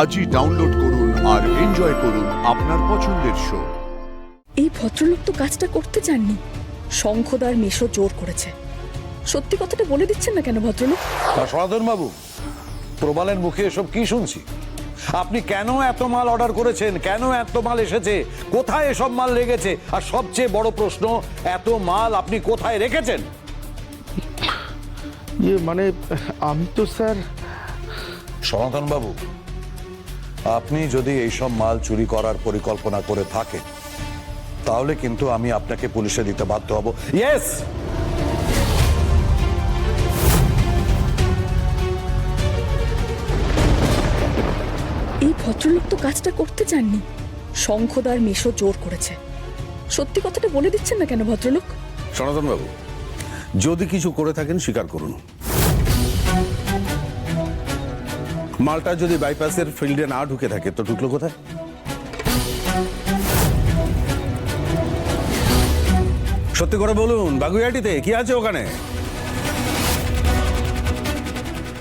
আজই ডাউনলোড করুন আর এনজয় করুন আপনার পছন্দের শো। এই ভদ্রলোক তো কাজটা করতে চাননি, শঙ্খদার মেশো জোর করেছে। সত্যি কথাটা বলে দিচ্ছেন না কেন ভদ্রলোক? সনাতন বাবু, প্রবালের মুখে এসব কি শুনছি? আপনি কেন এত মাল অর্ডার করেছেন? কেন এত মাল এসেছে? কোথায় এসব মাল লেগেছে? আর সবচেয়ে বড় প্রশ্ন, এত মাল আপনি কোথায় রেখেছেন? মানে আমি তো স্যার। সনাতন বাবু, আপনি যদি এইসব মাল চুরি করার পরিকল্পনা করে থাকেন তাহলে কিন্তু আমি আপনাকে পুলিশে দিতে বাধ্য হব। ইয়েস, এই ভদ্রলোক তো কাজটা করতে চাননি, শঙ্খদার মেশো জোর করেছে। সত্যি কথাটা বলে দিচ্ছেন না কেন ভদ্রলোক? সনাতন বাবু, যদি কিছু করে থাকেন স্বীকার করুন। মালটা যদি বাইপাসের ফিল্ডে না ঢুকে থাকে তো ঢুকলো কোথায়? সত্যি করে বলুন, বাগুইয়াটিতে কি আছে ওখানে?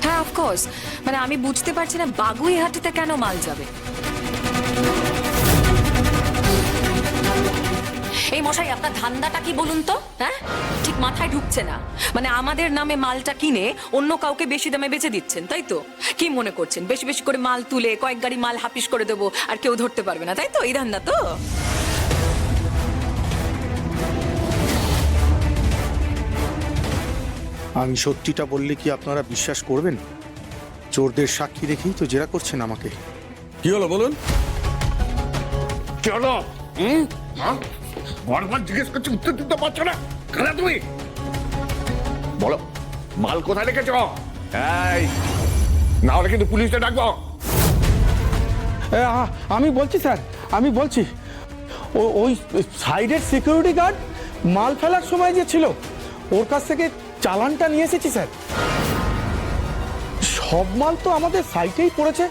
হ্যাঁ, অফকোর্স, মানে আমি বুঝতে পারছি না বাগুইহাটিতে কেন মাল যাবে। এই মশাই, আপনার ধান্দাটা কি বলুন তো? হ্যাঁ, ঠিক মাথায় ঢুকছে না। মানে আমাদের নামে মালটা কিনে অন্য কাউকে বেশি দামে বেচে দিচ্ছেন, তাই তো? কি মনে করছেন বেশি বেশি করে মাল তুলে কয়েক গাড়ি মাল হাপিস করে দেবো আর কেউ ধরতে পারবে না, তাই তো? এই ধান্দা তো। আমি সত্যিটা বললে কি আপনারা বিশ্বাস করবেন? চোরদের সাক্ষী রেখেই তো জেরা করছেন আমাকে। কি হলো বলুন? চলো। বারবার জিজ্ঞেস করছি, উত্তর দিতে পারছো না কেন? তুমি বলো, মাল কোথায় রেখেছ? এই, না হলে কিন্তু পুলিশকে ডাকবো। আমি বলছি স্যার, আমি বলছি ওই সাইডের সিকিউরিটি গার্ড মাল ফেলার সময় যে ছিল, ওর কাছ থেকে চালানটা নিয়ে এসেছি স্যার। সব মাল তো আমাদের সাইটেই পড়েছে,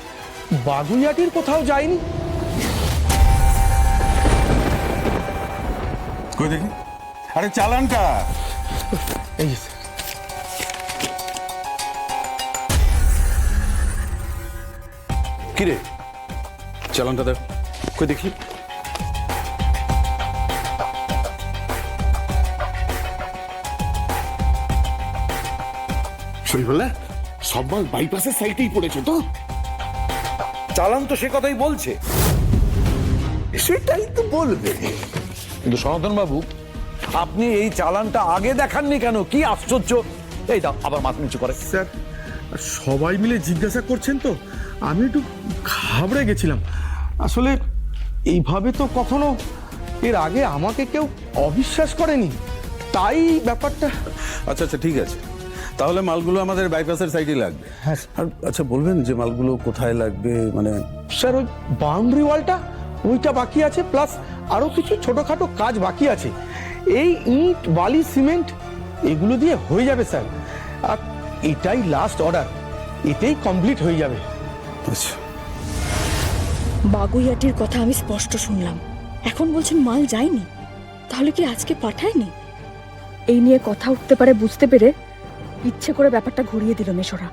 বাগুইয়াটির কোথাও যায়নি। কই দেখি, আরে চালানটা। এই যে স্যার। কিরে, চালানটা দেখ, কই দেখি। সেই বলে সব মাল বাইপাসের সাইটেই পড়েছে তো? চালান তো সে কথাই বলছে। সেটাই তো বলবে। কিন্তু সনাতন বাবু, আপনি এই চালানটা আগে দেখাননি কেন? কি আশ্চর্য! এই দাও, আবার মাথা নিচু করে। স্যার, সবাই মিলে জিজ্ঞাসা করছেন তো আমি একটু ঘাবড়ে গেছিলাম। আসলে এইভাবে তো কখনো এর আগে আমাকে কেউ অবিশ্বাস করেনি, তাই ব্যাপারটা। আচ্ছা আচ্ছা, ঠিক আছে, তাহলে মালগুলো আমাদের বাইপাসের সাইডে লাগবে। হ্যাঁ। আর আচ্ছা বলবেন যে মালগুলো কোথায় লাগবে? মানে স্যার, ওই বাউন্ডারি ওয়ালটা ওইটা বাকি আছে, প্লাস আরো কিছু ছোটখাটো কাজ বাকি আছে। এই ইট বালি সিমেন্ট এগুলো দিয়ে হয়ে যাবে স্যার। আর এটাই লাস্ট অর্ডার, এতেই কমপ্লিট হয়ে যাবে। আচ্ছা, বাগুইয়াটির কথা আমি স্পষ্ট শুনলাম, এখন বলছেন মাল যায়নি। তাহলে কি আজকে পাঠায়নি? এই নিয়ে কথা উঠতে পারে বুঝতে পেরে ইচ্ছে করে ব্যাপারটা ঘুরিয়ে দিল মেশোরা।